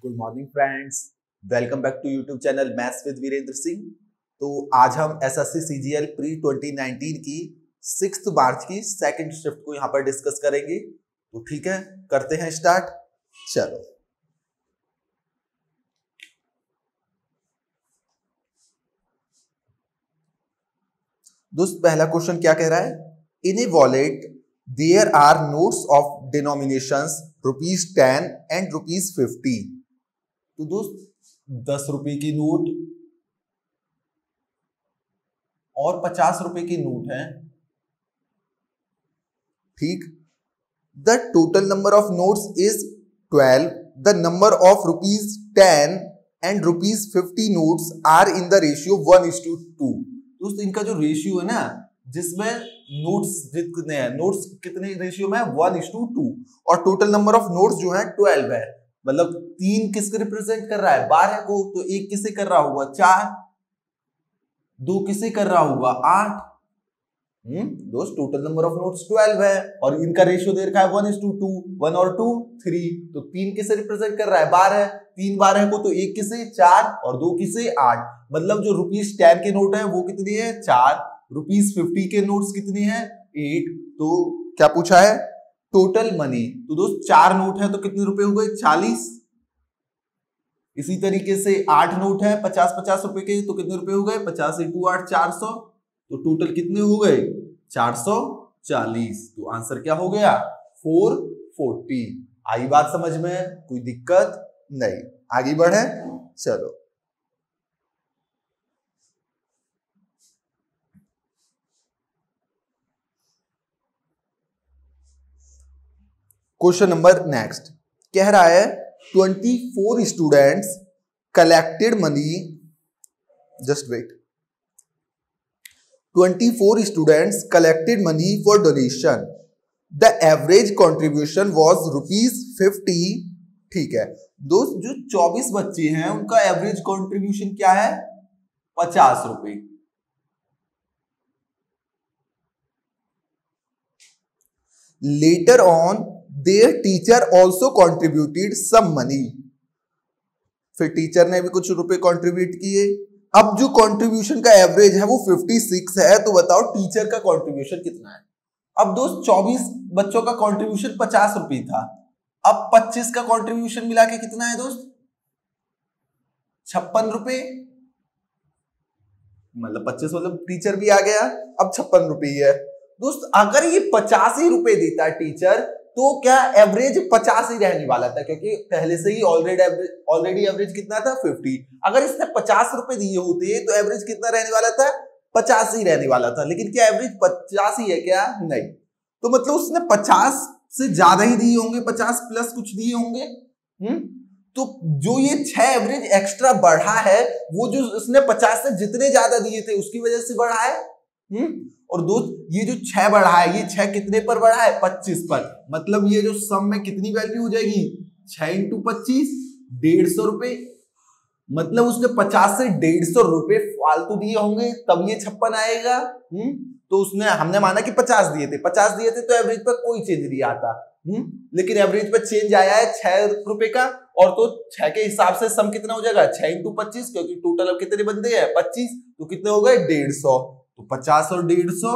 Good morning friends, welcome back to YouTube channel maths with Virendra Singh. तो आज हम SSC CGL pre 2019 की 6 मार्च की सेकंड शिफ्ट को यहाँ पर डिस्कस करेंगे। तो ठीक है, करते हैं स्टार्ट। चलो दोस्त, पहला क्वेश्चन क्या कह रहा है? In a wallet there are notes of denominations ₹10 and ₹50। तो दोस्त 10 रुपए की नोट और 50 रुपए की नोट है, ठीक। The total number of notes is 12। The number of ₹10 and ₹50 notes are in the ratio 1:2। दोस्त इनका जो रेशियो है ना, जिसमें नोट्स कितने हैं, नोट्स कितने रेशियो में है 1:2, और टोटल नंबर ऑफ नोट्स जो है 12 है। मतलब 3 किसके रिप्रेजेंट कर रहा है? 12 को। तो 1 किसे कर रहा होगा? 4। 2 किसे कर रहा होगा? 8। दोस्त टोटल नंबर ऑफ नोट्स 12 है और इनका रेशियो दे रखा है 1:2। 1 और 2 3। तो 3 किसे रिप्रेजेंट कर रहा है? 12। 3 12 को, तो 1 किसे? 4, और 2 किसे? 8। मतलब जो ₹10 के नोट है वो कितनी है? 4। ₹50 के नोट्स कितनी है? 8। तो क्या पूछा है? Total money. तो दोस्त 4 नोट है तो कितने रुपए हो गए? 40। इसी तरीके से 8 नोट है 50-50 रुपए के, तो कितने रुपए हो गए? 50 × 8 400। तो टोटल कितने हो गए? 440। तो आंसर क्या हो गया? 440। आई बात समझ में? कोई दिक्कत नहीं। आगे बढ़े, चलो। क्वेश्चन नंबर नेक्स्ट कह रहा है 24 students collected money. Just wait. 24 students collected money for donation. The average contribution was ₹50। ठीक है दोस्त, जो 24 बच्चे हैं उनका एवरेज कंट्रीब्यूशन क्या है? 50 रुपए। Later on, their teacher also contributed some money. फिर टीचर ने भी कुछ रुपए कंट्रीब्यूट किए। अब जो कंट्रीब्यूशन का एवरेज है वो 56 है, तो बताओ टीचर का कंट्रीब्यूशन कितना है? अब दोस्त 24 बच्चों का कंट्रीब्यूशन 50 रुपए था। अब 25 का कंट्रीब्यूशन मिला के कितना है दोस्त? 56 रुपए। मतलब 25 मतलब टीचर भी आ गया, अब 56 रुपए है। दोस्त अगर ये 50 ही रुपए देता टीचर तो क्या एवरेज 50 ही रहने वाला था, क्योंकि पहले से ही ऑलरेडी एवरेज कितना था? 50। अगर इसने 50 रुपए दिए होते तो एवरेज कितना रहने वाला था? 50 ही रहने वाला था। लेकिन क्या एवरेज 50 ही है क्या? नहीं। तो मतलब उसने 50 से ज्यादा ही दिए होंगे, 50 प्लस कुछ दिए होंगे। तो जो ये 6 एवरेज एक्स्ट्रा बढ़ा है वो जो उसने 50 से जितने ज्यादा दिए थे उसकी वजह से बढ़ा है। और दोस्त ये जो 6 बढ़ा है, ये 6 कितने पर बढ़ा है? 25 पर। मतलब ये जो सम में कितनी वैल्यू हो जाएगी? 6 × 25 150 रुपए। मतलब उसने 50 से 150 रुपए फालतू दिए होंगे तब ये 56 आएगा। तो उसने, हमने माना कि 50 दिए थे, 50 दिए थे तो एवरेज पर कोई चेंज नहीं आता। लेकिन एवरेज पर चेंज आया है 6 रुपए का, और तो 6 के हिसाब से सम कितना हो जाएगा? 6 × 25, क्योंकि टोटल अब कितने बंदे हैं? 25। तो कितने हो गए? 150। तो 50 और 150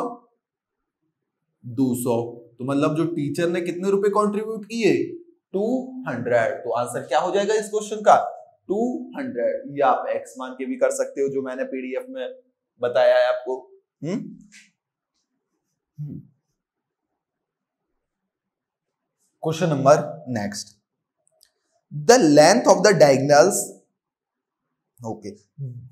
200। तो मतलब जो टीचर ने कितने रुपए कंट्रीब्यूट किए? 200। तो आंसर क्या हो जाएगा इस क्वेश्चन का? 200। ये आप एक्स मान के भी कर सकते हो, जो मैंने पीडीएफ में बताया है आपको। Question number next. The length of the diagonals, okay,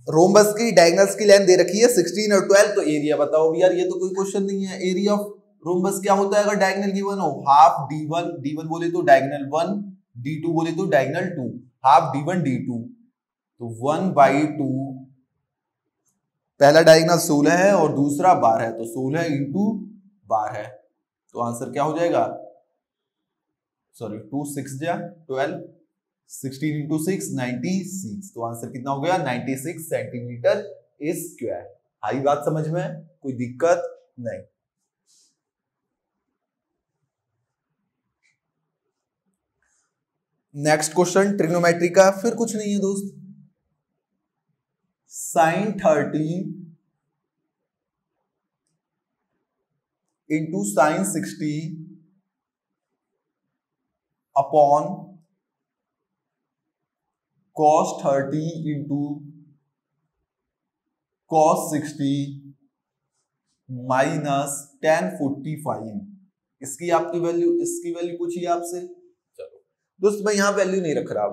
rhombus की डायगोनल्स की लेंथ दे रखी है 16 और 12। तो एरिया बताओ यार, ये तो कोई क्वेश्चन नहीं है। एरिया ऑफ रोम्बस क्या होता है अगर डायगोनल गिवन हो? हाफ d1, d1 बोले तो डायगोनल 1, d2 बोले तो डायगोनल 2, हाफ d1 d2। तो 1/2, पहला डायगोनल 16 है और दूसरा 12 है, तो 16 × 12। तो आंसर क्या हो जाएगा? सॉरी, 2 6 जा 12, 16 × 6 96। तो आंसर कितना हो गया? 96 सेंटीमीटर स्क्वायर। आई बात समझ में? कोई दिक्कत नहीं। नेक्स्ट क्वेश्चन ट्रिग्नोमेट्री का, फिर कुछ नहीं है दोस्त। sin 30 into sin 60 upon cos 30 into cos 60 minus tan 45। इसकी आपकी वैल्यू, इसकी वैल्यू पूछिए आपसे। चलो दोस्त मैं यहां वैल्यू नहीं रख रहा,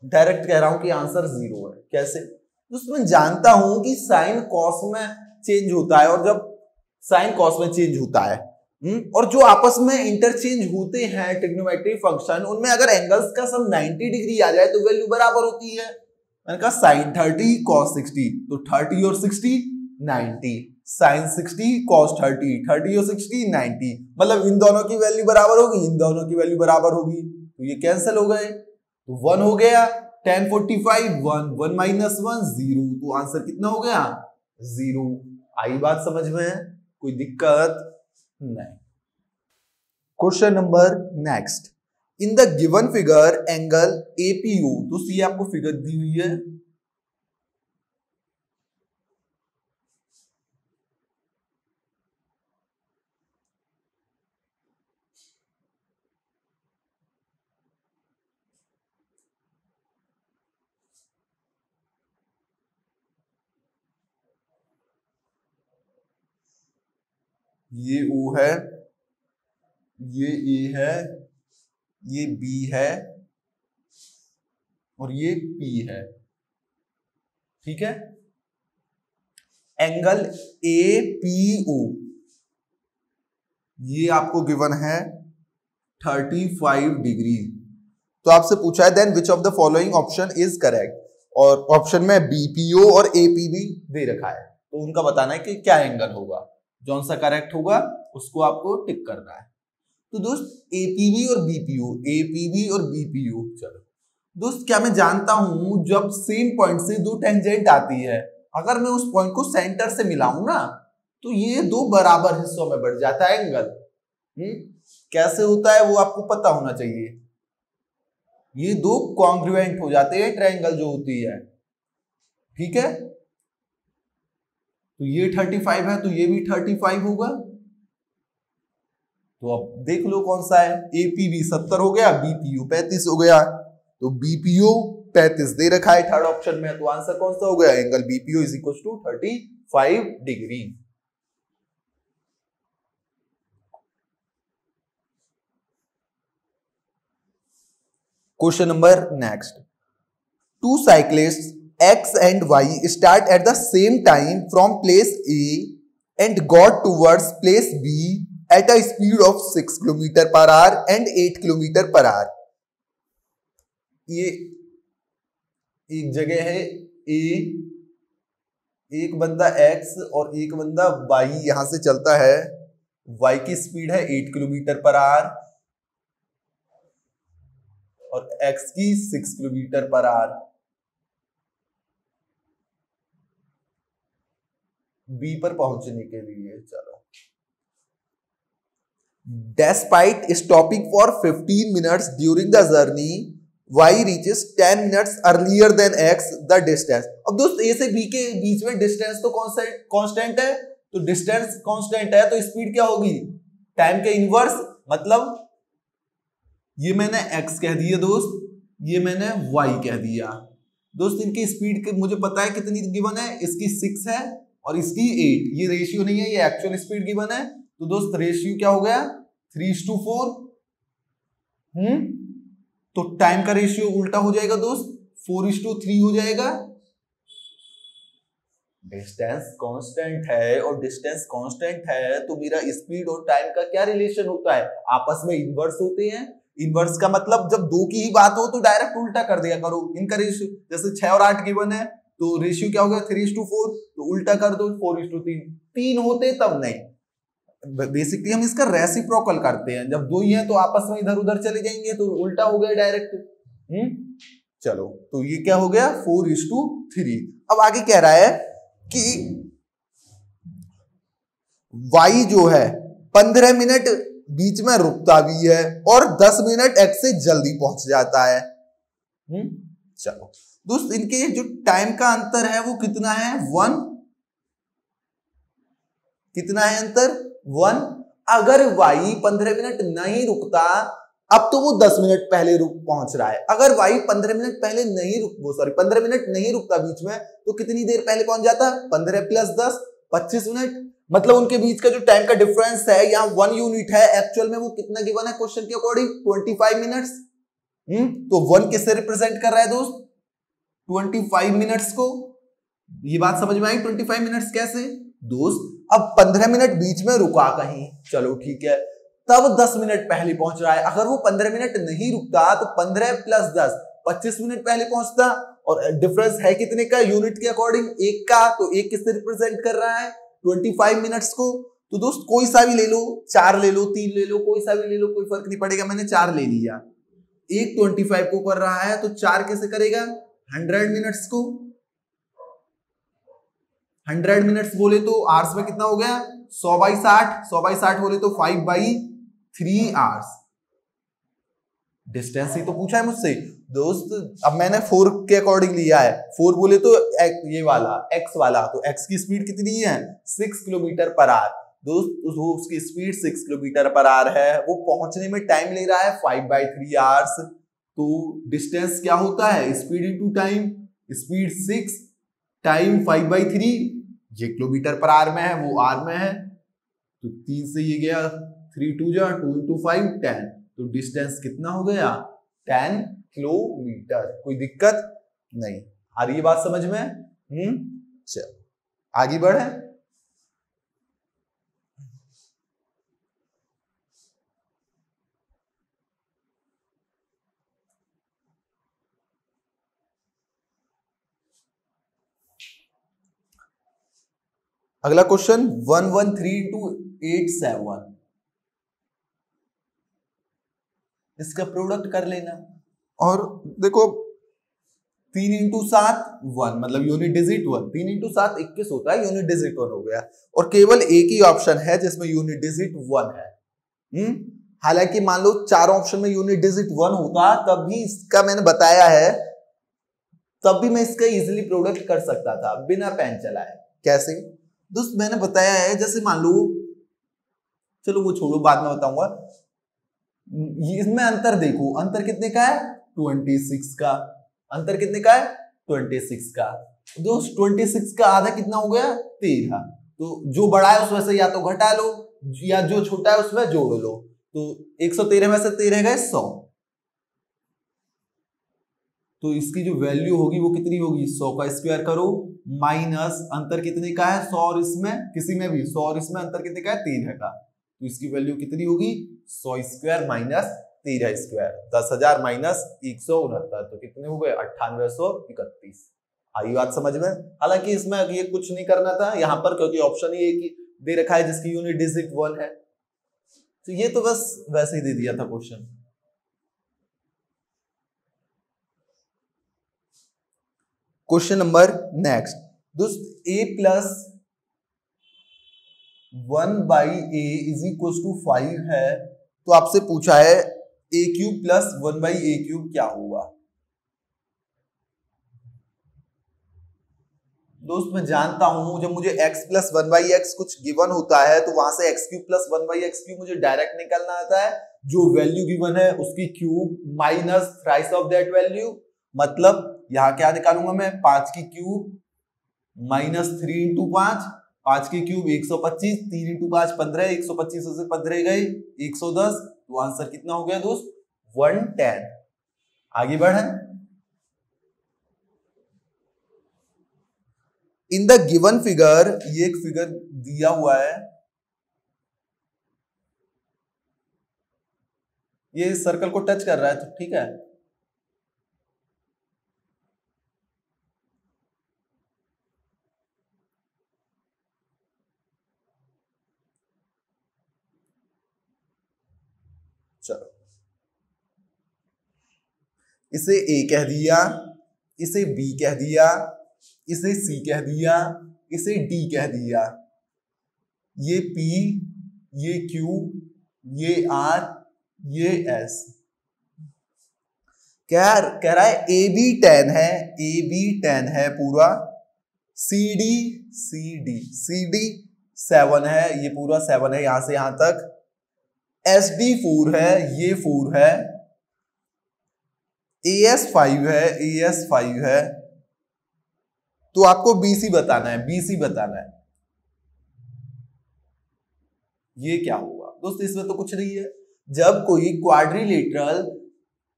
डायरेक्ट कह रहा हूं कि आंसर 0 है। कैसे दोस्त? मैं जानता हूं कि साइन कॉस में चेंज होता है, और जब साइन कॉस में चेंज होता है और जो आपस में इंटरचेंज होते हैं ट्रिग्नोमेट्री फंक्शन, उनमें अगर एंगल्स का सम 90 डिग्री आ जाए तो वैल्यू बराबर होती है। मैंने कहा साइन 30 कॉस 60, तो 30 और 60 90, साइन 60 कॉस 30, 30 और 60 90, मतलब इन दोनों की वैल्यू बराबर होगी, इन दोनों की वैल्यू बराबर होगी, तो ये कैंसिल हो गए, तो 1 हो गया। tan 45 1, 1 माइनस 1 0, तो आंसर कितना हो गया 0। आई बात समझ में? कोई दिक्कत नहीं। Question number next, in the given figure angle APO, तो सी आपको फिगर दी हुई है, ये O है, ये A है, ये B है और ये P है, ठीक है। एंगल APO ये आपको गिवन है 35 डिग्री। तो आपसे पूछा है then which of the following option is correct, और ऑप्शन में BPO और APB दे रखा है, तो उनका बताना है कि क्या एंगल होगा, जौन सा करेक्ट होगा उसको आपको टिक करना है। तो दोस्त APB और BPO, APB और BPO, चलो दोस्त क्या मैं जानता हूं जब सेम पॉइंट से दो टेंजेंट आती है, अगर मैं उस पॉइंट को सेंटर से मिलाऊं ना, तो ये दो बराबर हिस्सों में बढ़ जाता है एंगल। कैसे होता है वो आपको पता होना चाहिए। ये दो कॉन्ग्रुएंट हो जाते हैं ट्रायंगल जो होती है, ठीक है। तो ये 35 है तो ये भी 35 होगा, तो अब देख लो कौन सा है। APB 70 हो गया, BPO 35 हो गया, तो BPO 35 दे रखा है थर्ड ऑप्शन में, तो आंसर कौन सा हो गया, angle BPO is equal to 35 degree. Question number next, two cyclists X and Y start at the same time from place A and got towards place B at a speed of 6 km/h and 8 km/h। ये एक जगह है A, एक बंदा X और एक बंदा Y यहां से चलता है, Y की स्पीड है 8 km/h और X की 6 km/h। B पर पहुंचने के लिए चलो, Despite stopping for 15 minutes during the journey, Y reaches 10 minutes earlier than X the distance। अब दोस्त A से B के बीच में डिस्टेंस तो कांस्टेंट है, तो डिस्टेंस कांस्टेंट है तो स्पीड क्या होगी, टाइम के इनवर्स, मतलब ये मैंने X कह दिया दोस्त, ये मैंने Y कह दिया दोस्त। इनकी स्पीड मुझे पता है कितनी गिवन है, इसकी 6 है और इसकी 8, ये रेशियो नहीं है, ये एक्चुअल स्पीड गिवन है, तो दोस्त रेशियो क्या हो गया 3:4। तो टाइम का रेशियो उल्टा हो जाएगा दोस्त, 4:3 हो जाएगा। डिस्टेंस कांस्टेंट है और डिस्टेंस कांस्टेंट है तो मेरा स्पीड और टाइम का क्या रिलेशन होता है, आपस में इनवर्स होते हैं। इनवर्स का मतलब जब दो की ही बात हो तो डायरेक्ट उल्टा कर दिया करो, इनका रेशियो जैसे 6 और 8 गिवन है तो रेशियो क्या हो गया 3:4, तो उल्टा कर दो 4:3। 3 होते तब नहीं, बेसिकली हम इसका रेसिप्रोकल करते हैं, जब दो ही हैं तो आपस में इधर उधर चले जाएंगे तो उल्टा हो गया डायरेक्ट। चलो तो ये क्या हो गया 4:3। अब आगे कह रहा है कि Y जो है 15 मिनट बीच में रुकता भी है और 10 मिनट x से जल्दी पहुंच जाता है। चलो दोस्त, इनके जो टाइम का अंतर है वो कितना है? 1। कितना है अंतर? 1। अगर y 15 मिनट नहीं रुकता, अब तो वो 10 मिनट पहले रुक पहुंच रहा है। अगर y 15 मिनट पहले नहीं रुक वो सॉरी 15 मिनट नहीं रुकता बीच में, तो कितनी देर पहले पहुंच जाता? 15 + 10 25 मिनट। मतलब उनके बीच का जो टाइम का डिफरेंस है यहाँ 1 यूनिट है, एक्चुअल में वो कितना गिवन है क्वेश्चन के अकॉर्डिंग? 25 मिनट्स। तो 1 किससे रिप्रेजेंट कर रहा है दोस्त? 25 मिनट्स को। ये बात समझ में आई? 25 मिनट्स कैसे दोस्त? अब 15 मिनट बीच में रुका कहीं, चलो ठीक है, तब 10 मिनट पहले पहुंच रहा है। अगर वो 15 मिनट नहीं रुकता तो 15 + 10 25 मिनट पहले पहुंचता। और डिफरेंस है कितने का यूनिट के अकॉर्डिंग? 1 का। तो 1 किससे रिप्रेजेंट कर रहा है? 25 मिनट्स को। तो दोस्त कोई सा भी ले लो, 4 ले लो, 3 ले लो, कोई सा भी ले लो, कोई फर्क नहीं पड़ेगा। मैंने 4 ले लिया। 1 25 को कर रहा है तो 4 कैसे करेगा? 100 मिनट्स को। 100 मिनट्स बोले तो आवर्स में कितना हो गया? 100/60। 100/60 बोले तो 5/3 आवर्स। डिस्टेंस ही तो पूछा है मुझसे दोस्त। अब मैंने 4 के अकॉर्डिंग लिया है। 4 बोले तो ये वाला x वाला, तो x की स्पीड कितनी है? 6 किलोमीटर/आवर। दोस्त उसकी स्पीड 6 किलोमीटर/आवर है, वो पहुंचने में टाइम ले रहा है 5/3 आवर्स। तो डिस्टेंस क्या होता है? Speed into time. Speed 6, time 5/3। ये किलोमीटर/आवर में है, वो आर में है। तो 3 से ये गया, 3 2 जा 2 × 5 10। तो डिस्टेंस कितना हो गया? 10 किलोमीटर। कोई दिक्कत नहीं। आ रही है बात समझ में? चलो आगे बढ़े। अगला क्वेश्चन 113 × 87। इसका प्रोडक्ट कर लेना। और देखो 3 × 7 1, मतलब यूनिट डिजिट 1। 3 × 7 21 होता है, यूनिट डिजिट 1 हो गया। और केवल एक ही ऑप्शन है जिसमें यूनिट डिजिट 1 है। हालांकि मान लो 4 ऑप्शन में यूनिट डिजिट 1 होता, तब भी इसका मैंने बताया है, तब भी मैं इसका इजीली प्रोडक्ट कर सकता था बिना पेन चलाए। कैसे दोस्त? मैंने बताया है, जैसे मान लो, चलो वो छोड़ो, बाद में बताऊंगा। इसमें अंतर देखो, अंतर कितने का है? 26 का। अंतर कितने का है? 26 का। दोस्त 26 का आधा कितना हो गया? 13। तो जो बड़ा है उसमें से या तो घटा लो, या जो छोटा है उसमें जोड़ लो। तो 113 में से 13 गए 100। तो इसकी जो वैल्यू होगी वो कितनी होगी? 100 का स्क्वायर करो, माइनस अंतर कितने का है? 100 और इसमें, किसी में भी 100 और इसमें अंतर कितने का है? 13 का। तो इसकी वैल्यू कितनी होगी? 100 स्क्वायर माइनस 13 स्क्वायर। 10,000 माइनस 169, तो कितने हो गए? 9831। आई बात समझ में? हालांकि इसमें ये कुछ नहीं करना था यहाँ पर, क्योंकि ऑप्शन ही एक ही दे रखा है जिसकी यूनिट डिजिट 1 है। तो ये तो बस वैसे ही दे दिया था क्वेश्चन। क्वेश्चन नंबर नेक्स्ट दोस्त, a + 1/a = 5 है। तो आपसे पूछा है a³ + 1/a³ क्या होगा? दोस्त मैं जानता हूं, जब मुझे x + 1/x कुछ गिवन होता है तो वहां से x³ + 1/x³ मुझे डायरेक्ट निकालना आता है। जो वैल्यू गिवन है उसकी cube minus thrice of that value. मतलब यहां क्या निकालूंगा मैं? 5 की क्यूब माइनस 3 × 5। 5 की क्यूब 125, 3 × 5 15, 125 से 15 गए 110। तो आंसर कितना हो गया दोस्त? 110। आगे बढ़े। इन द गिवन फिगर, ये एक फिगर दिया हुआ है, ये सर्कल को टच कर रहा है, तो ठीक है। चलो इसे A कह दिया, इसे B कह दिया, इसे C कह दिया, इसे D कह दिया। ये P, ये Q, ये R, ये S। कह रहा है AB 10 है, AB 10 है पूरा, CD 7 है, ये पूरा 7 है यहां से यहां तक, SD 4 है, ये 4 है, AS 5 है, AS 5 है। तो आपको BC बताना है, BC बताना है। ये क्या होगा दोस्त, इसमें तो कुछ नहीं है। जब कोई क्वाड्रिलेटरल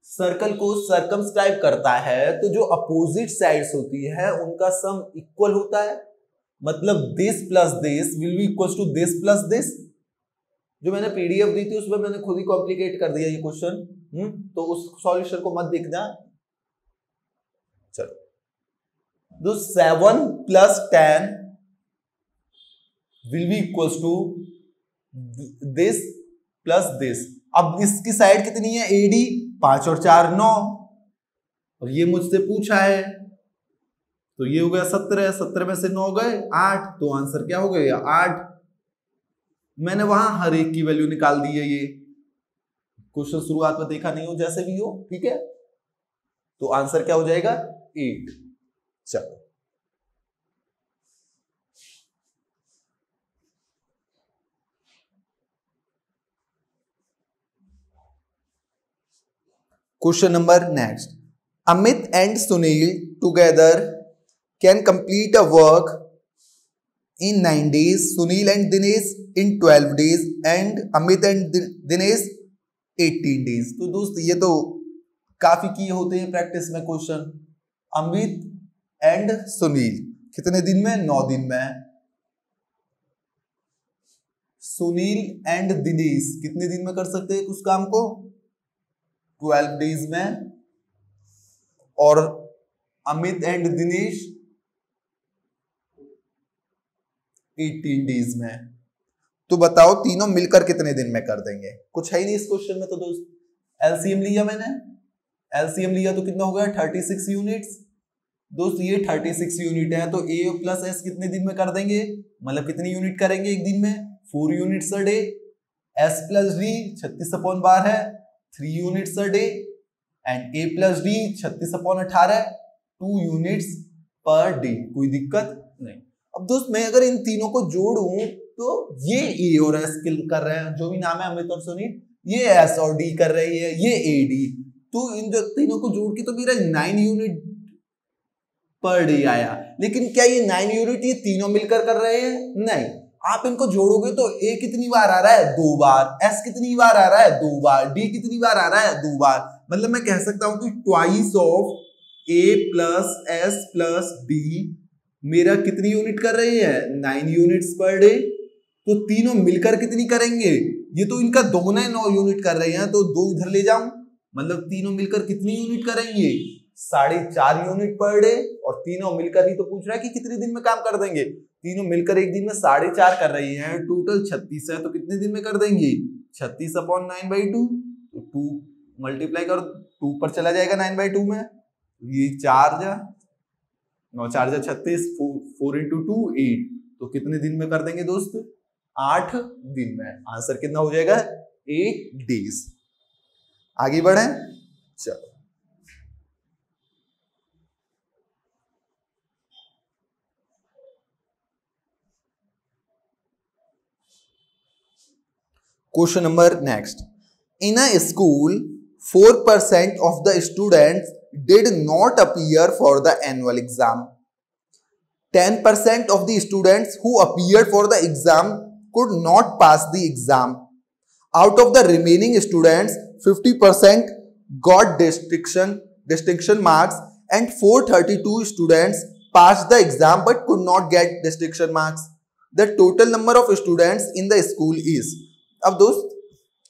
सर्कल को सर्कमस्क्राइब करता है तो जो अपोजिट साइड्स होती है उनका सम इक्वल होता है, मतलब this plus this will be equal to this plus this. जो मैंने पीडीएफ दी थी उसमें मैंने खुद ही कॉम्प्लिकेट कर दिया ये क्वेश्चन, तो उस सॉल्यूशन को मत देखना। चलो दो 7 plus 10 will be equal to this plus this. अब इसकी साइड कितनी है AD, 5 और 4 9, और ये मुझसे पूछा है तो ये हो गया 17, 17 में से 9 गए 8, तो आंसर क्या हो गया 8। मैंने वहां हर एक की वैल्यू निकाल दी है, ये क्वेश्चन शुरुआत में देखा नहीं हो, जैसे भी हो ठीक है, तो आंसर क्या हो जाएगा 8। चलो question number next. Amit and Sunil together can complete a work in 9 days. Sunil and Dinesh in 12 days and Amit and Dinesh 18 days। तो दोस्त ये तो काफी किए होते हैं प्रैक्टिस में क्वेश्चन। अमित एंड सुनील कितने दिन में, 9 दिन में। सुनील एंड दिनेश कितने दिन में कर सकते हैं उस काम को, 12 डेज में। और अमित एंड दिनेश 18 डेज में। तो बताओ तीनों मिलकर कितने दिन में कर देंगे, कुछ है ही नहीं इस क्वेश्चन में। तो दोस्त एलसीएम लिया मैंने, एलसीएम लिया तो कितना हो गया 36 यूनिट्स। दोस्त ये 36 यूनिट है तो A प्लस S कितने दिन में कर देंगे, मतलब कितनी यूनिट करेंगे एक दिन में, 4 units a day. S plus D 36/12 है, 3 units a day. And A plus D 36/18, 2 units per day. कोई दिक्कत नहीं। अब दोस्त मैं अगर इन तीनों को जोड़ूं तो ये A और S कर रहे हैं, जो भी नाम है अमित और सुनील, ये S और D कर रही है, ये AD। तो इन जो तीनों को जोड़ के तो मेरा 9 यूनिट पर डे आया। लेकिन क्या ये 9 यूनिट ये तीनों मिलकर कर रहे हैं, नहीं। आप इनको जोड़ोगे तो A कितनी बार आ रहा है, 2 बार। S कितनी बार आ रहा है, 2 बार। D कितनी बार आ रहा है, 2 बार। मतलब मैं कह सकता हूं कि twice of A plus S plus D मेरा कितनी यूनिट कर रही है, 9 यूनिट्स पर डे। तो तीनों मिलकर कितनी करेंगे, ये तो इनका दोगुना 9 यूनिट कर रहे हैं, तो 2 इधर ले जाऊं, मतलब तीनों मिलकर कितनी यूनिट करेंगे, 4.5 यूनिट पर डे। और तीनों मिलकर ही तो पूछ रहा है कि कितने दिन में काम कर देंगे। तीनों मिलकर एक दिन में 4.5 कर रही हैं, टोटल 36 है, तो कितने दिन में कर देंगे 36/9/2। तो 2 मल्टीप्लाई कर, 2 पर चला जाएगा 9/2 में, ये 4 जा 9 4 जा 36, 4 × 2 8। तो कितने दिन में कर देंगे दोस्त, 8 दिन में। आंसर कितना हो जाएगा 8 डेज। आगे बढ़े, चलो question number next. In a school 4% of the students did not appear for the annual exam. 10% of the students who appeared for the exam could not pass the exam. Out of the remaining students, 50% got distinction marks and 432 students passed the exam but could not get distinction marks. The total number of students in the school is। अब दोस्त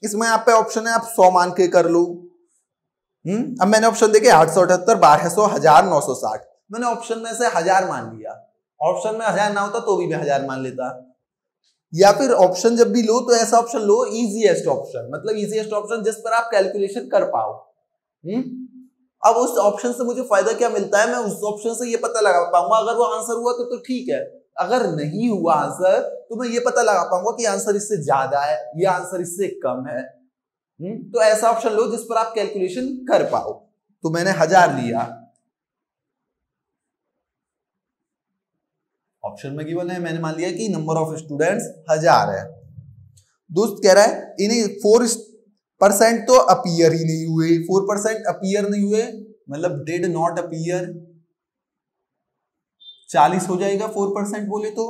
इसमें आप पे option है, आप 100 मान के कर लो। अब मैंने ऑप्शन देखे 878, 1200, 1000, 960। मैंने ऑप्शन में से 1000 मान लिया। ऑप्शन में 1000 ना होता तो भी मैं 1000 मान लेता। या फिर ऑप्शन जब भी लो तो ऐसा ऑप्शन लो इजीएस्ट ऑप्शन, मतलब इजीएस्ट ऑप्शन जिस पर आप कैलकुलेशन कर पाओ। अब उस ऑप्शन से मुझे फायदा क्या मिलता है, मैं उस ऑप्शन से ये पता लगा पाऊंगा अगर वो आंसर हुआ तो ठीक है, अगर नहीं हुआ आंसर तो मैं ये पता लगा पाऊंगा कि आंसर इससे ज्यादा है या आंसर इससे कम है। तो ऐसा ऑप्शन लो जिस पर आप कैलकुलेशन कर पाओ। तो मैंने 1000 लिया, ऑप्शन में गिवन है, मैंने मान लिया कि नंबर ऑफ स्टूडेंट्स 1000 है। दोस्त कह रहा है इन्हें 4% तो अपीयर ही नहीं हुए, 4% अपीयर नहीं हुए मतलब डिड नॉट अपीयर, 40 हो जाएगा 4% बोले तो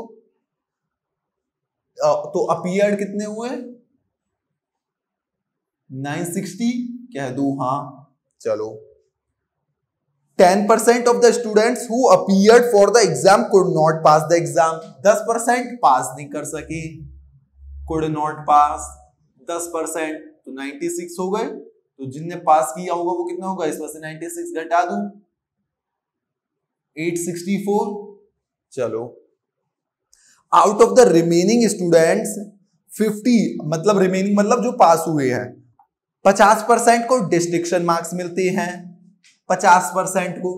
अपीयर्ड कितने हुए 960 कह दू, हाँ चलो। 10% of the students who appeared for the exam could not pass the exam, 10% पास नहीं कर सके, could not pass 10% तो 96 हो गए, तो जिनने पास किया होगा वो कितना होगा, इसमें से 96 घटा दूं 864। चलो out of the remaining students 50 मतलब रिमेनिंग मतलब जो पास हुए हैं 50% को डिस्टिंक्शन मार्क्स मिलते हैं, 50% को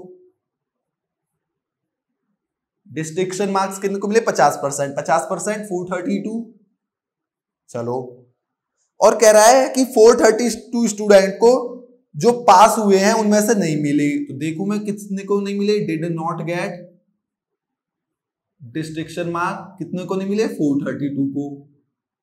डिस्टिंक्शन मार्क्स कितने को मिले 50%, 50% 432। चलो और कह रहा है कि 432 स्टूडेंट को जो पास हुए हैं उनमें से नहीं मिले, तो देखो मैं कितने को नहीं मिले, did not gate distinction mark, कितने को नहीं मिले 432 को,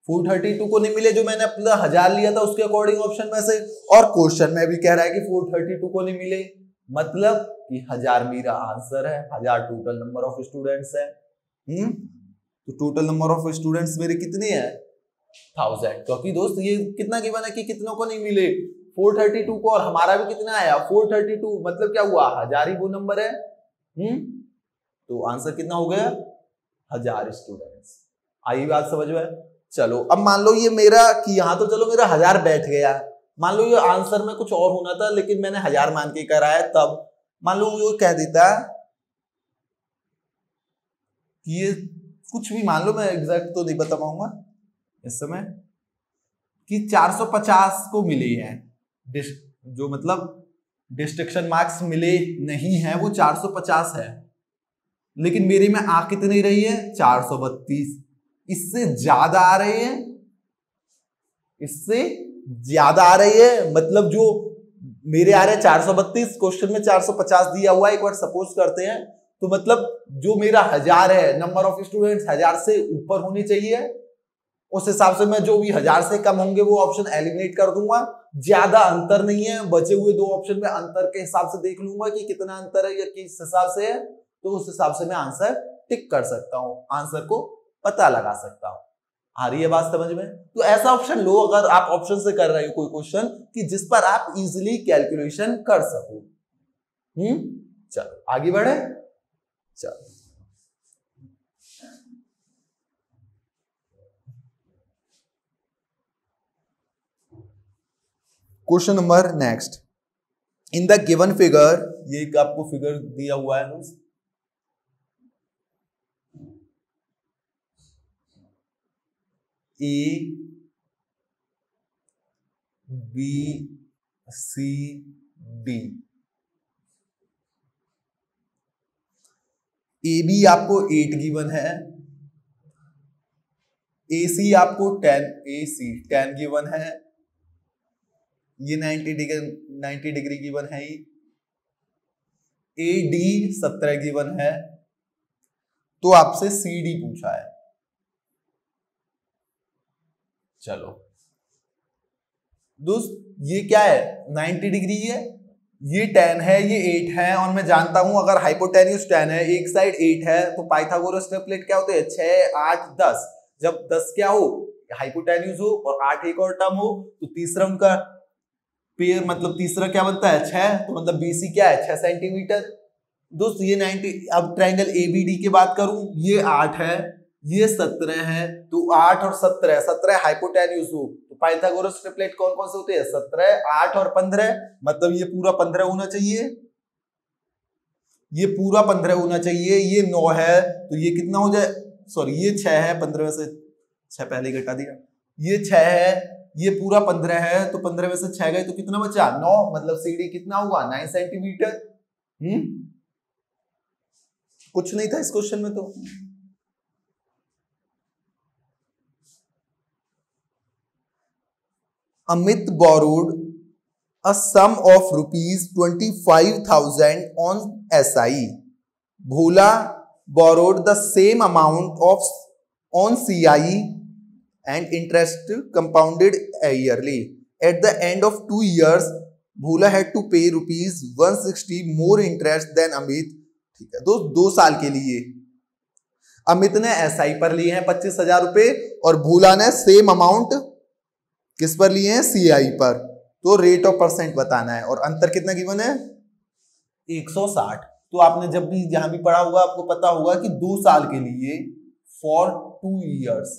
432 को नहीं मिले जो मैंने अपना 1000 लिया था उसके अकॉर्डिंग ऑप्शन में से, और क्वेश्चन में भी कह रहा है कि 432 को नहीं मिले, मतलब कि 1000 मेरा आंसर है, 1000 टोटल नंबर ऑफ स्टूडेंट्स है। तो टोटल नंबर ऑफ स्टूडेंट्स मेरे कितने हैं 1000, क्योंकि दोस्त ये कितना गिवन है कि कितनों को नहीं मिले 432 को, और हमारा भी कितना आया 432, मतलब क्या हुआ 1000 ही वो नंबर है। तो आंसर कितना हो गया 1000 स्टूडेंट्स। आई बात समझ में। चलो अब मान लो ये मेरा कि यहाँ तो चलो मेरा 1000 बैठ गया, मान लो ये आंसर में कुछ और होना था लेकिन मैंने 1000 मान के कराया, तब मान लो ये कह देता कि ये कुछ भी मान लो, मैं एग्जैक्ट तो नहीं बता पाऊंगा इस समय, कि 450 को मिले हैं जो मतलब डिस्टिंक्शन मार्क्स मिले नहीं है वो 450 है, लेकिन मेरे में आ कितनी रही है 432, इससे ज्यादा आ रही है, इससे ज्यादा आ रही है, मतलब जो मेरे आ रहे हैं 432, क्वेश्चन में 450 दिया हुआ है, एक बार सपोज करते हैं, तो मतलब जो मेरा 1000 है, नंबर ऑफ स्टूडेंट्स 1000 से ऊपर होनी चाहिए, उस हिसाब से मैं जो भी 1000 से कम होंगे वो ऑप्शन एलिमिनेट कर दूंगा, ज्यादा अंतर नहीं है, बचे हुए दो ऑप्शन में अंतर के हिसाब से देख लूंगा कि कितना अंतर है या किस हिसाब से है, तो उस हिसाब से मैं आंसर टिक कर सकता हूं, आंसर को पता लगा सकता हूं। आ रही है बात समझ में। तो ऐसा ऑप्शन लो अगर आप ऑप्शन से कर रहे हो कोई क्वेश्चन कि जिस पर आप इजीली कैलकुलेशन कर सको। चलो आगे बढ़े। चलो question number next, in the given figure, ये आपको फिगर दिया हुआ है, A B C D, A B आपको 8 गिवन है, ए सी आपको 10 गिवन है, ये 90 डिग्री गिवन है, ए डी 17 गिवन है, तो आपसे सी डी पूछा है। चलो दोस्त ये क्या है 90 डिग्री है, ये 10 है, ये 8 है, और मैं जानता हूं अगर हाइपोटेन्यूज 10 है, एक साइड 8 है, तो पाइथागोरस ट्रिपलेट क्या होते हैं 6 8 10, जब 10 क्या हो हाइपोटेन्यूज हो और 8 एक और टर्म हो, तो तीसरा उनका पेयर मतलब तीसरा क्या बनता है 6, तो मतलब बीसी क्या है 6 सेंटीमीटर। दोस्त ये 90, अब ट्रायंगल एबीडी की बात करूं, ये 8 है, ये 17 है, तो 8 और 17 हाइपोटेन्यूज हो, तो पाइथागोरस ट्रिपलेट कौन कौन से होते हैं 17 8 और 15, मतलब ये पूरा 15 होना चाहिए, ये पूरा 15 होना चाहिए, ये 9 है तो ये कितना हो जाए, सॉरी ये 6 है, 15 में से 6 पहले घटा दिया, ये 6 है, ये पूरा 15 है, तो 15 में से 6 गए तो कितना बचा 9, मतलब सीडी कितना हुआ 9 सेंटीमीटर। कुछ नहीं था इस क्वेश्चन में तो Amit borrowed a sum of rupees 25,000 on SI. Bhola borrowed the same amount on CI and interest compounded yearly. At the end of 2 years, Bhola had to pay rupees 160 more interest than Amit. ठीक है, 2 साल के लिए अमित ने SI पर लिए हैं 25,000 रुपए और भोला ने सेम अमाउंट किस पर लिए हैं, CI पर। तो रेट ऑफ परसेंट बताना है और अंतर कितना गिवन है, 160। तो आपने जब भी जहां भी पढ़ा होगा आपको पता होगा कि 2 साल के लिए फॉर 2 इयर्स,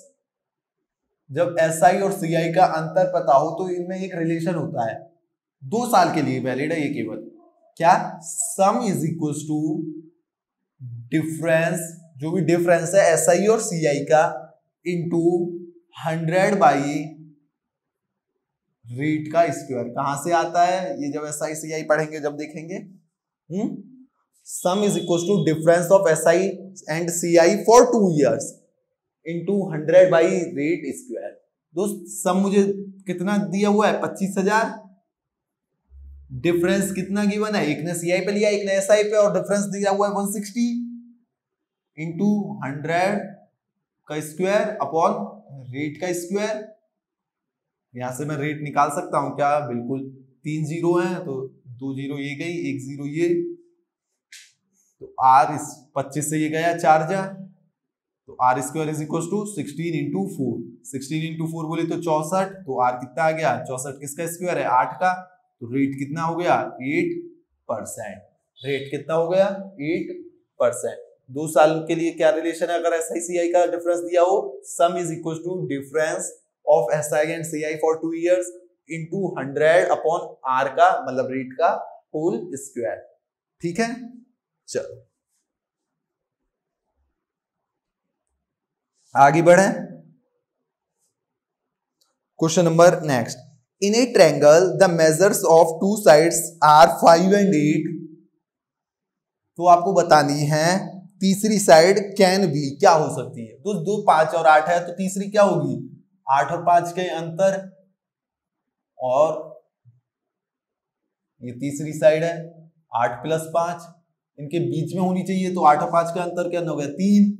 जब SI और CI का अंतर पता हो तो इनमें एक रिलेशन होता है, 2 साल के लिए वैलिड है ये केवल। क्या, sum is equal to difference, जो भी डिफरेंस है SI और CI का, इंटू 100 बाई रेट का स्क्वायर। कहां से आता है ये, जब SI CI पढ़ेंगे जब देखेंगे। Sum is equal to difference of SI and CI for 2 years into 100 by rate square. दोस्त सम मुझे कितना दिया हुआ है, 25,000। डिफरेंस कितना गिवन है, एक ने CI पे लिया एक ने SI पे, और डिफरेंस दिया हुआ है 160 इंटू 100 का स्क्वायर अपॉन रेट का स्क्वायर। यहां से मैं रेट निकाल सकता हूं क्या, बिल्कुल, 3 जीरो है तो 2 जीरो ये गई, 1 जीरो ये, तो R इस 25 से ये गया 4 जा, तो R square is equal to 16 into 4। 16 into 4 बोले तो 64, तो R कितना आ गया, 64 किसका स्क्वायर है, 8 का। तो रेट कितना हो गया, 8%। रेट कितना हो गया, 8%। 2 साल के लिए क्या रिलेशन है, अगर SI CI का डिफरेंस दिया हो, sum is equal to difference of SI and CI for 2 years into 100 upon R का मतलब रेट का होल स्क्वायर। ठीक है, चलो आगे बढ़े। Question number next, in a triangle the measures of 2 sides are 5 and 8। तो आपको बतानी है तीसरी साइड कैन बी क्या हो सकती है। तो 2, 5 और 8 है, तो तीसरी क्या होगी, 8 और 5 के अंतर, और ये तीसरी साइड है 8 प्लस 5, इनके बीच में होनी चाहिए, तो 8 और 5 का अंतर क्या हो गया, 3।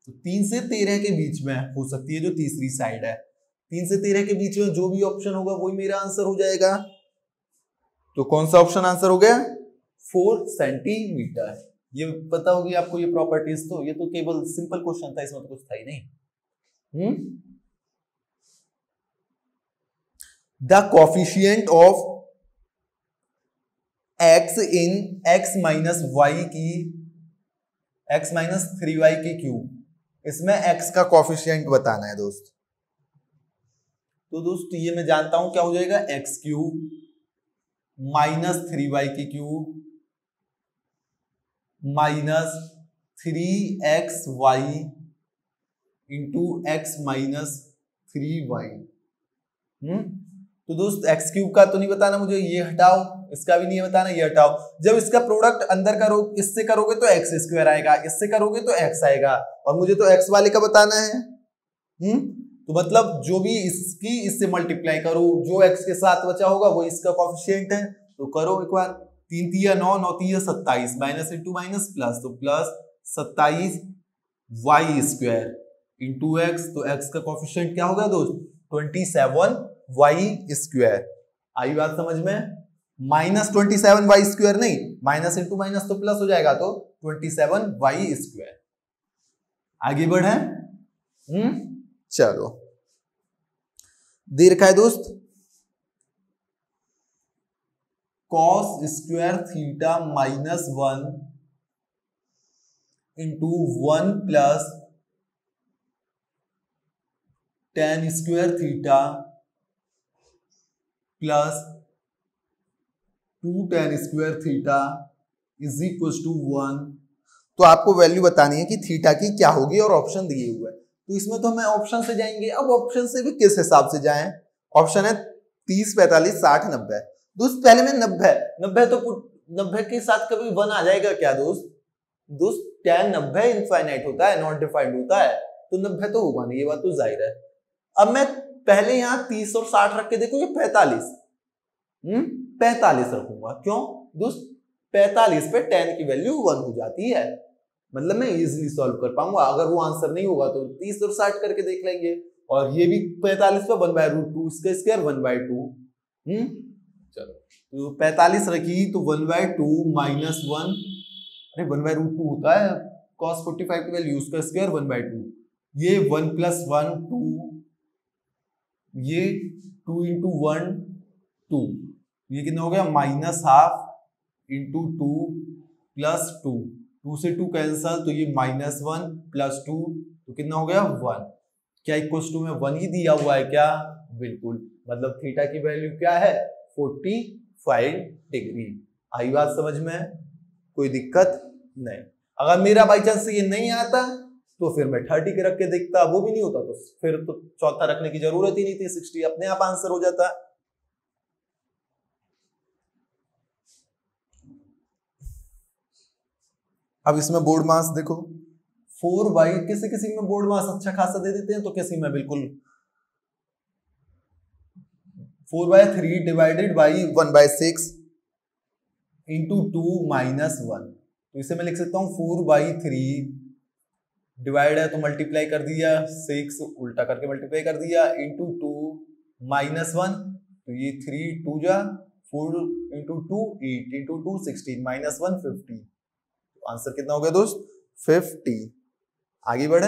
तो 3 से 13 के बीच में हो सकती है जो तीसरी साइड है। 3 से 13 के बीच में जो भी ऑप्शन होगा वही मेरा आंसर हो जाएगा। तो कौन सा ऑप्शन आंसर हो गया, 4 सेंटीमीटर। ये पता होगी आपको ये प्रॉपर्टीज, तो ये तो केवल सिंपल क्वेश्चन था, इसमें तो कुछ था ही नहीं। The coefficient of x in x minus y की x माइनस 3y की क्यूब, इसमें x का कोफिशिएंट बताना है दोस्त। तो दोस्त ये मैं जानता हूं क्या हो जाएगा, x क्यूब माइनस 3y की cube minus 3xy into x minus 3y। तो दोस्त x क्यूब का तो नहीं बताना मुझे, ये हटाओ, इसका भी नहीं बताना, ये हटाओ। जब इसका प्रोडक्ट अंदर करो, इससे करोगे तो x स्क्वायर आएगा, इससे करोगे तो x आएगा, और मुझे तो x वाले का बताना है। तो मतलब जो भी इसकी इससे मल्टीप्लाई करो, जो x के साथ बचा होगा वो इसका कोफिशिएंट है। तो करो एक बार, 3 तिया 9, 9 तिया 27, माइनस इंटू माइनस प्लस, तो plus 27 y square into x, तो x का कोफिशिएंट क्या होगा दोस्त, 27 y स्क्वायर। आई बात समझ में, माइनस 27 y स्क्वायर नहीं, माइनस इंटू माइनस तो प्लस हो जाएगा, तो 27 y स्क्वायर। आगे बढ़े। चलो दे रखा है दोस्त, cos square theta minus 1 into 1 plus tan square theta plus 2 tan square theta is equal to 1। तो आपको वैल्यू बतानी है कि थीटा की क्या होगी, और ऑप्शन दिए हुए हैं। तो इसमें तो हमें ऑप्शन से जाएंगे। अब ऑप्शन से भी किस हिसाब से जाएं, ऑप्शन है 30, 45, 60, 90। दोस्त पहले में 90 तो 90 के साथ कभी 1 आ जाएगा क्या दोस्त? tan 90 इनफाइनाइट होता है, नॉट डिफाइंड होता है, तो 90 तो होगा नहीं, ये बात तो जाहिर है। अब मैं पहले यहाँ 30 और 60 रख के देखो, ये 45 45 रखूंगा। क्यों दोस्त? 45 पे 10 की वैल्यू 1 हो जाती है, मतलब मैं इजीली सॉल्व कर पाऊंगा। अगर वो आंसर नहीं होगा तो 30 और 60 करके देख लेंगे। और ये भी 45 पे 1/√2, इसका स्क्वायर 1/2। चलो तो 45 रखी तो 1/2 माइनस 1, अरे 1/√2 होता है cos 45 की वैल्यू, उसका स्क्वायर 1/2। ये 1 + 1 2, ये 2 × 1 2, ये कितना हो गया -½ × 2 + 2, 2 से 2 कैंसल, तो ये -1 + 2, तो कितना हो गया 1। क्या इक्वल्स टू में 1 ही दिया हुआ है क्या? बिल्कुल, मतलब थीटा की वैल्यू क्या है? 45 डिग्री। आई बात समझ में? कोई दिक्कत नहीं। अगर मेरा बाई चांस ये नहीं आता तो फिर मैं 30 के रख के देखता, वो भी नहीं होता तो फिर तो चौथा रखने की जरूरत ही नहीं थी, 60 अपने आप आंसर हो जाता। अब इसमें बोर्ड मास देखो, 4/, किसी किसी में बोर्ड मास अच्छा खासा दे देते हैं, तो किसी में बिल्कुल 4/3 डिवाइडेड बाई 1/6 × 2 - 1, तो इसे मैं लिख सकता हूँ 4/3 डिवाइड है तो मल्टीप्लाई कर दिया, 6 उल्टा करके मल्टीप्लाई कर दिया, × 2 - 1, तो ये 3 2 जा 4 × 2 8 × 2 16 -1 50। तो आंसर कितना हो गया दोस्त? 50। आगे बढ़े,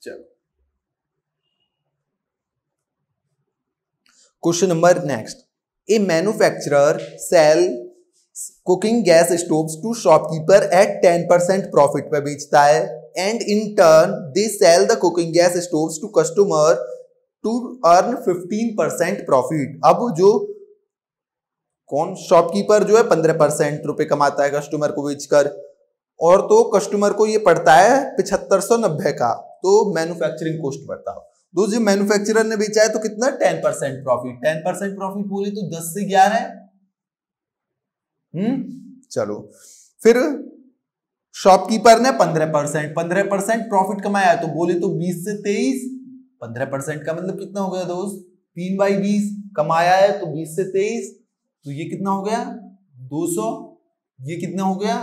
चलो question number next. A manufacturer sell cooking gas stoves to shopkeeper at 10% profit पे बेचता है, and in turn they sell the cooking gas stoves to customer to earn 15% profit. अब जो कौन शॉपकीपर जो है 15% रुपए कमाता है कस्टमर को बेचकर, और तो कस्टमर को ये पड़ता है 7590 का, तो मैन्युफैक्चरिंग कॉस्ट पड़ता है। दोस्त जो मैन्युफैक्चरर ने बेचा है तो कितना? 10% प्रॉफिट। 10% प्रॉफिट बोले तो 10 से 11। चलो फिर शॉपकीपर ने 15% प्रॉफिट कमाया है, तो बोले तो 20 से 23। 15% का मतलब कितना हो गया दोस्त? 3/20। कमाया है तो 20 से 23, तो ये कितना हो गया? 200। ये कितना हो गया?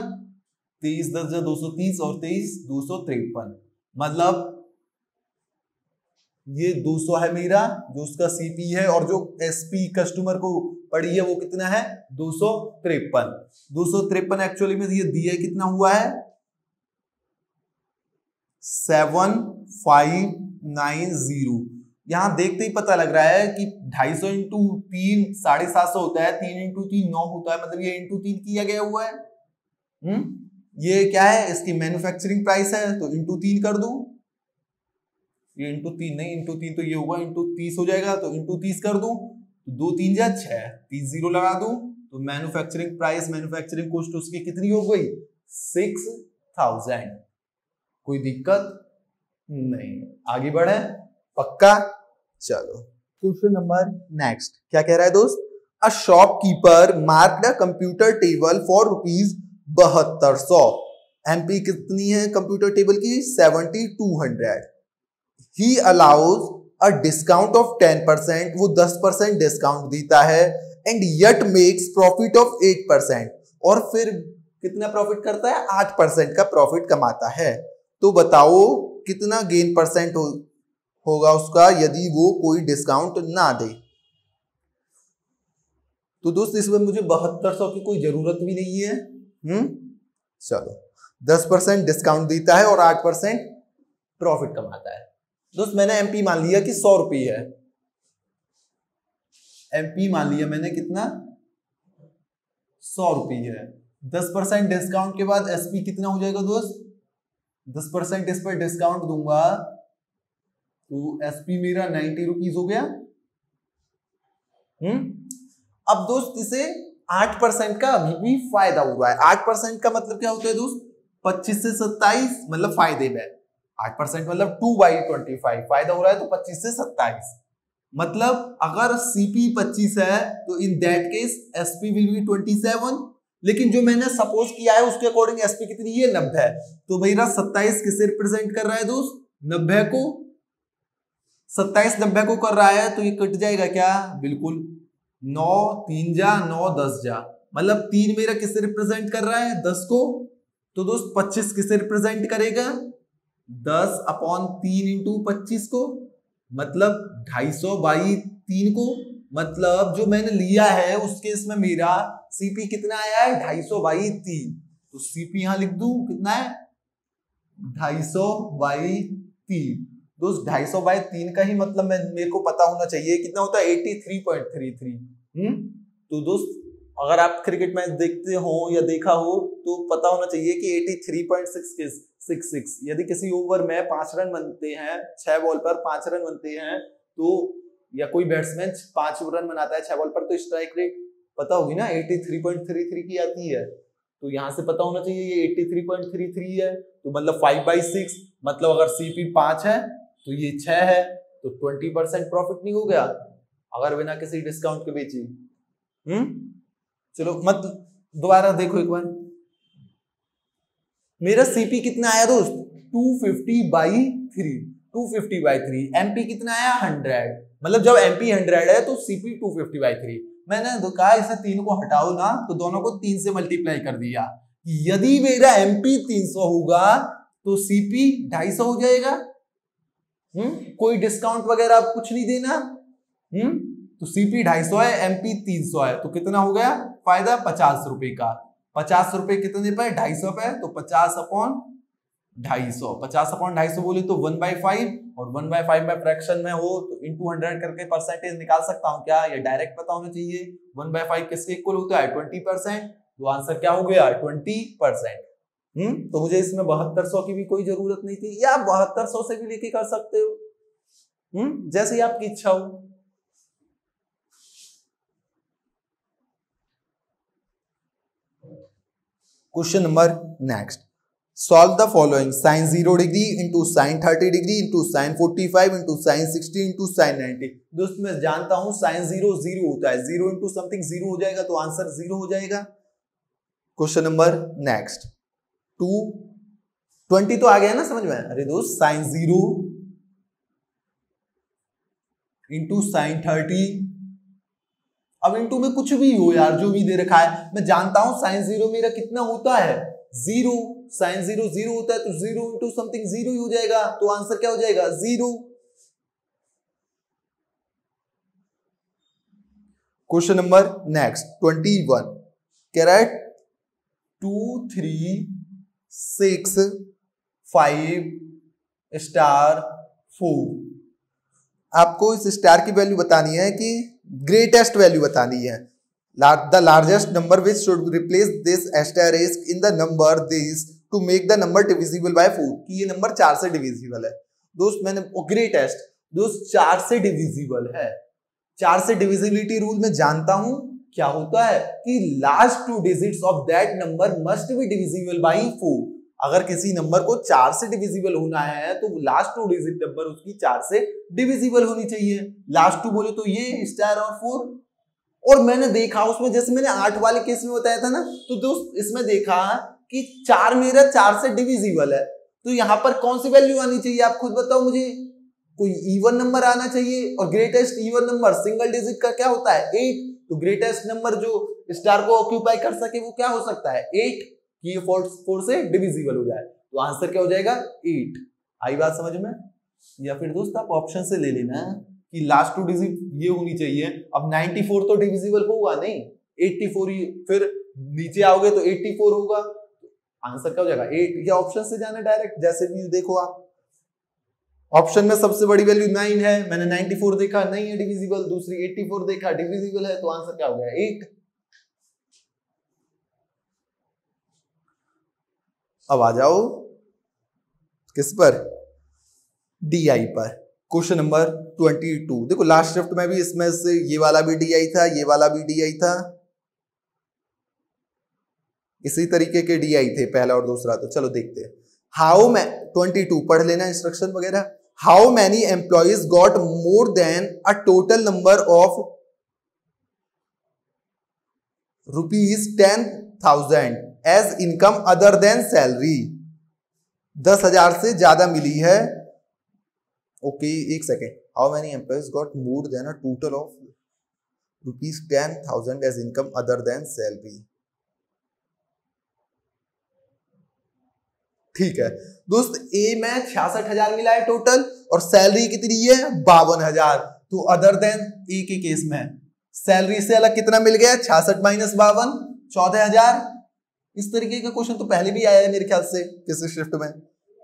23 10 जा 230 और 23 253, मतलब ये 200 है मेरा जो उसका सीपी है, और जो एसपी कस्टमर को पड़ी है वो कितना है? 253। 253 एक्चुअली में ये दिया कितना हुआ है? 7590। यहां देखते ही पता लग रहा है कि 250 × 3 750 होता है, 3 × 3 9 होता है, मतलब ये × 3 किया गया हुआ है। ये क्या है? इसकी मैन्युफैक्चरिंग प्राइस है, तो × 3 कर दूं। ये × 3 नहीं, × 3 तो ये होगा × 30 हो जाएगा, तो × 30 कर दूं, तो 2 3 जा 6, 30 0 लगा दूं, तो मैन्युफैक्चरिंग प्राइस मैन्युफैक्चरिंग कॉस्ट उसकी कितनी हो गई? 6000। कोई दिक्कत नहीं, आगे बढ़े पक्का। चलो क्वेश्चन नंबर नेक्स्ट क्या कह रहा है दोस्त? A shopkeeper marked a computer table for ₹7200। MP कितनी है कंप्यूटर टेबल की? 7200। He allows a discount of 10%, वो 10% डिस्काउंट देता है, and yet makes profit of 8%, और फिर कितना प्रॉफिट करता है? 8% का प्रॉफिट कमाता है। तो बताओ कितना गेन परसेंट होगा उसका यदि वो कोई डिस्काउंट ना दे। तो दोस्त इसमें मुझे 7200 की कोई जरूरत भी नहीं है। चलो 10% डिस्काउंट देता है और 8% प्रॉफिट कमाता है। दोस्त मैंने एमपी मान लिया कि 100 रुपये है। एमपी मान लिया मैंने कितना? 100 रुपये है। 10% डिस्काउंट के बाद एसपी कितना हो जाएगा दोस्त? 10% इस पर डिस्काउंट दूंगा तो एसपी मेरा 90 रुपीज हो गया। अब दोस्त इसे 8% का अभी भी फायदा हुआ है। 8% का मतलब क्या होता है दोस्त? 25 से 27 मतलब फायदे में। 8% मतलब 2/25 फायदा हो रहा है, तो 25 से 27 मतलब अगर सीपी 25 है तो in that case SP will be 27। लेकिन जो मैंने सपोज किया है उसके अकॉर्डिंग एसपी कितनी है? 90। तो मेरा 27 किसे रिप्रेजेंट कर रहा है दोस्त? 90 को। 2790 को कर रहा है तो ये कट जाएगा क्या, बिल्कुल 9 3 जा 9 10 जा, मतलब 3 मेरा किससे रिप्रेजेंट कर रहा है 10 को, तो दोस्त 25 किससे रिप्रेजेंट करेगा 10/3 इंटू 25 को, मतलब 250 बाई 3 को, मतलब जो मैंने लिया है उस केस में मेरा सीपी कितना आया है 250 बाई 3, तो सीपी यहां लिख दूं कितना है 250 बाई 3। दोस्त 250 बाई 3 का ही मतलब मेरे को पता होना चाहिए कितना होता है 83.33। तो दोस्त अगर आप क्रिकेट मैच देखते हो या देखा हो तो पता होना चाहिए कि 83.66। यदि किसी ओवर में 5 रन बनते हैं, 6 बॉल पर 5 रन बनते हैं, तो या कोई बैट्समैन 5 रन बनाता है 6 बॉल पर, तो स्ट्राइक रेट पता होगी ना 83.33 की आती है, तो यहां से पता होना चाहिए ये 83.33 है, तो मतलब 5/6, मतलब अगर सीपी 5 है तो ये 6 है, तो 20% प्रॉफिट नहीं हो गया अगर बिना किसी डिस्काउंट के बेची। चलो मत दोबारा देखो एक बार, मेरा सीपी कितना आया दोस्त 250/3, 250/3, एमपी कितना आया 100, मतलब जब एमपी 100 है तो सीपी 250/3। मैंने कहा इसे 3 को हटाओ ना, तो दोनों को 3 से मल्टीप्लाई कर दिया, यदि मेरा एमपी 300 होगा तो सीपी 250 हो जाएगा। कोई डिस्काउंट वगैरह आप कुछ नहीं देना, तो सीपी 250 है, एमपी 300 है, तो कितना हो गया फायदा 50 रुपए का। 50 रुपए कितने पे 250 पे, तो 50/250, 50/250 बोले तो 1/5, और 1/5 में फ्रैक्शन में हो तो इंटू 100 करके परसेंटेज निकाल सकता हूं क्या, ये डायरेक्ट पता होना चाहिए। 1/5 किसके इक्वल होता है 20%, तो आंसर क्या हो गया 20%। तो मुझे इसमें 7200 की भी कोई जरूरत नहीं थी, या 7200 से भी लेके कर सकते हो, जैसे आपकी इच्छा हो। Question number next, solve the following sin 0 degree into sin 30 degree into sin 45 into sin 60 into sin 90। दोस्त मैं जानता हूं sin 0 0 होता है, 0 इंटू समथिंग 0 हो जाएगा, तो आंसर 0 हो जाएगा। क्वेश्चन नंबर नेक्स्ट, 220 तो आ गया ना समझ में, अरे दोस्त sin 0 इंटू sin 30, अब इंटू में कुछ भी हो यार, जो भी दे रखा है, मैं जानता हूं sin 0 मेरा कितना होता है 0, sin 0 0 होता है, तो 0 इंटू समथिंग 0 ही हो जाएगा, तो आंसर क्या हो जाएगा 0। क्वेश्चन नंबर नेक्स्ट 21, कह रहा है 2 3 6 5 स्टार 4। आपको इस स्टार की वैल्यू बतानी है कि ग्रेटेस्ट वैल्यू बतानी है। The largest number which should replace this asterisk in the number this to make the number divisible by 4, कि ये नंबर 4 से डिविजिबल है। दोस्त मैंने ग्रेटेस्ट दोस्त 4 से डिविजिबल है, 4 से डिविजिबिलिटी रूल में जानता हूं क्या होता है कि last 2 digits of that number must be divisible by 4। अगर किसी नंबर को 4 से डिविजिबल होना है तो लास्ट 2 डिजिट नंबर उसकी 4 से डिविजिबल होनी चाहिए। लास्ट 2 बोले तो ये स्टार और 4, और मैंने देखा उसमें जैसे मैंने 8 वाले केस में बताया था ना, तो दोस्त इसमें देखा कि 4 मेरा 4 से डिविजिबल है, तो यहां पर कौन सी वैल्यू आनी चाहिए आप खुद बताओ मुझे। कोई इवन नंबर आना चाहिए, और greatest even number single digit का क्या होता है 8, तो ग्रेटेस्ट नंबर जो स्टार को ऑक्यूपाई कर सके वो क्या हो सकता है 8, कि ये 4 से डिविजिबल हो जाए, तो आंसर क्या हो जाएगा 8। आई बात समझ में, या फिर दोस्त आप ऑप्शन से ले लेना कि लास्ट 2 डिजिट ये होनी चाहिए। अब 94 तो डिविजिबल होगा नहीं, 84 ही, फिर नीचे आओगे तो 84 होगा, आंसर क्या हो जाएगा 8, या ऑप्शन से जाना डायरेक्ट, जैसे भी देखो आप ऑप्शन में सबसे बड़ी वैल्यू 9 है, मैंने 94 देखा नहीं है डिविजिबल, दूसरी 84 देखा डिविजिबल है, तो आंसर क्या हो गया 8। अब आ जाओ किस पर, DI पर। क्वेश्चन नंबर 22, देखो लास्ट शिफ्ट में भी इसमें से ये वाला भी DI था, ये वाला भी DI था, इसी तरीके के DI थे पहला और दूसरा, तो चलो देखते हैं। हाउ मैं 22 पढ़ लेना इंस्ट्रक्शन वगैरह। How many employees got more than a total number of ₹10,000 as income other than salary. 10,000 से ज्यादा मिली है, ओके एक second, how many employees got more than a total of ₹10,000 as income other than salary. ठीक है दोस्त, ए में 66,000 मिला है टोटल और सैलरी कितनी है 52,000। तो अदर देन ए के केस में सैलरी से अलग कितना मिल गया 66 माइनस 52 14,000। इस तरीके का क्वेश्चन तो पहले भी आया है मेरे ख्याल से किसी शिफ्ट में।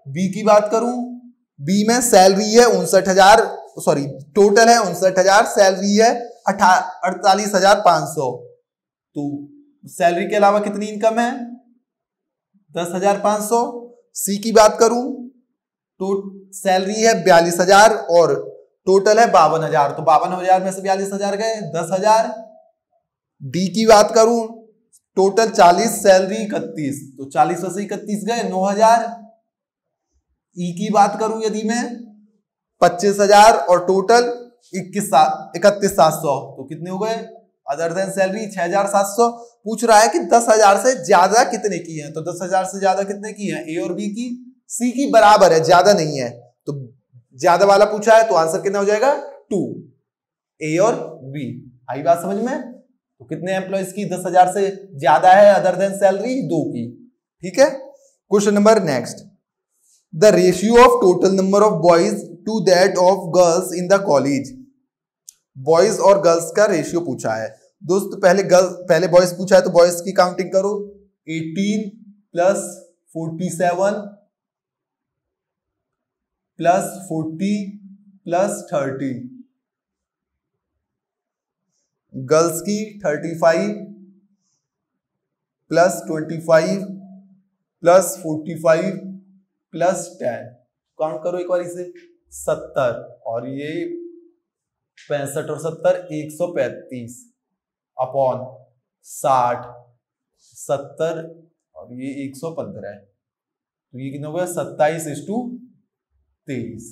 बी की बात करूं, बी में सैलरी है 59,000, सॉरी टोटल है 59,000, सैलरी है 48,500। तो सैलरी के अलावा कितनी इनकम है 10,500। सी की बात करूं तो सैलरी है 42,000 और टोटल है 52,000। तो 52,000 में से 42,000 गए 10,000। डी की बात करूं टोटल 40, सैलरी 31, तो 40 में से 31 गए 9,000। ई की बात करूं यदि मैं 25,000 और टोटल 31,700, तो कितने हो गए अदर देन सैलरी 6,700। पूछ रहा है कि 10,000 से ज्यादा कितने की है, तो 10,000 से ज्यादा कितने की है ए और बी की, सी की बराबर है ज्यादा नहीं है, तो ज्यादा वाला पूछा है तो आंसर कितना हो जाएगा 2, ए और बी। आई बात समझ में। तो कितने एम्प्लॉइज की 10,000 से ज्यादा है अदर देन सैलरी 2 की। ठीक है, question number next, the ratio of total number of boys to that of girls in the college. Boys और गर्ल्स का रेशियो पूछा है दोस्त। पहले बॉयज पूछा है तो बॉयज की काउंटिंग करो, 18 प्लस 47 प्लस 40 प्लस 30। गर्ल्स की 35 प्लस 25 प्लस 45 प्लस 10। काउंट करो एक बार इसे, 70 और ये 65 और 70 135 अपॉन 60, 70 और ये 115, तो ये कितना हो गया 27:23।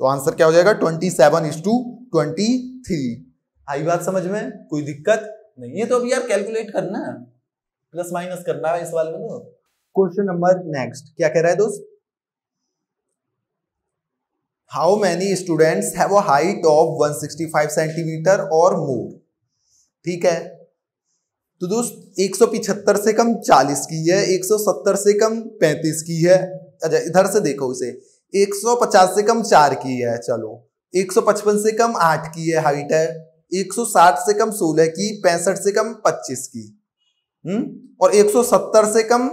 तो आंसर क्या हो जाएगा 27:23। आई बात समझ में, कोई दिक्कत नहीं है। तो अभी यार कैलकुलेट करना है, प्लस माइनस करना है इस वाले में। तो क्वेश्चन नंबर नेक्स्ट क्या कह रहा है दोस्त, how many students have a height of 165 centimetre और मोर। ठीक है, तो दोस्त 175 से कम 40 की है, 170 से कम 35 की है। अच्छा इधर से देखो इसे, 150 से कम 4 की है, चलो 155 से कम 8 की है हाइट है, 160 से कम 16 की, 65 से कम 25 की, और 170 से कम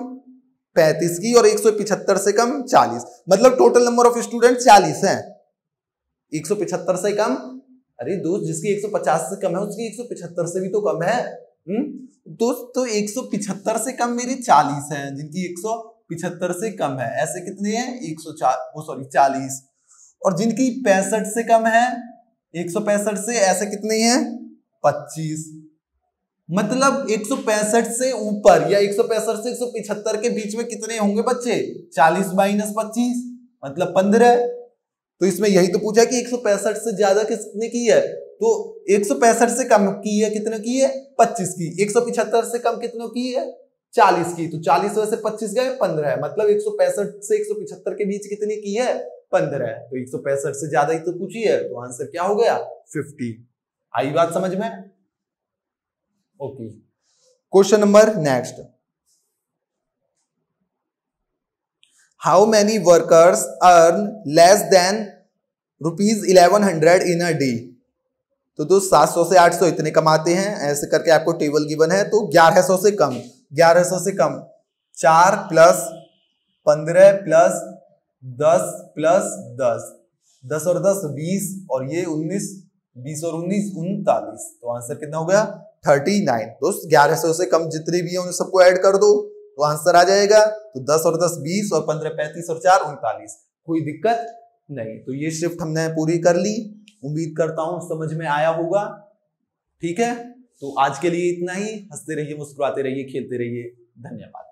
35 की, और 175 से कम 40। मतलब टोटल नंबर ऑफ स्टूडेंट 40 हैं। 175 से कम, अरे दोस्त जिसकी 150 से कम है उसकी 175 से भी तो कम है। दोस्त तो 175 से कम मेरी 40 है, जिनकी 175 से कम है ऐसे कितने हैं 40, और जिनकी 65 से कम है 165 से ऐसे कितने हैं 25। मतलब 165 से ऊपर या 165 से 175 के बीच में कितने होंगे बच्चे 40 माइनस 25 मतलब 15। तो इसमें यही तो पूछा कि 165 से ज्यादा कितने की है, तो 165 से कम की है कितने की है 25 की, 175 से कम कितनों की है 40 की, तो 40 में से 25 गए 15 है, मतलब 165 से 175 के बीच कितने की है 15 है। तो 165 से ज्यादा ही तो पूछी है, तो आंसर क्या हो गया 50। आई बात समझ में। Okay, question number next, how many workers earn less than ₹1100 in a day. तो दोस्त 700 से 800 इतने कमाते हैं, ऐसे करके आपको टेबल गिवन है। तो 1100 से कम, 1100 से कम 4 प्लस 15 प्लस 10 प्लस 10, 10 और 10 20, और ये 19, 20 और 19 39। तो आंसर कितना हो गया 39। दोस्त 1100 से कम जितने भी हैं उन सबको ऐड कर दो तो आंसर आ जाएगा। तो 10 और 10 20 और 15 35 और 4 39, कोई दिक्कत नहीं। तो ये शिफ्ट हमने पूरी कर ली, उम्मीद करता हूं समझ में आया होगा। ठीक है, तो आज के लिए इतना ही। हंसते रहिए, मुस्कुराते रहिए, खेलते रहिए। धन्यवाद।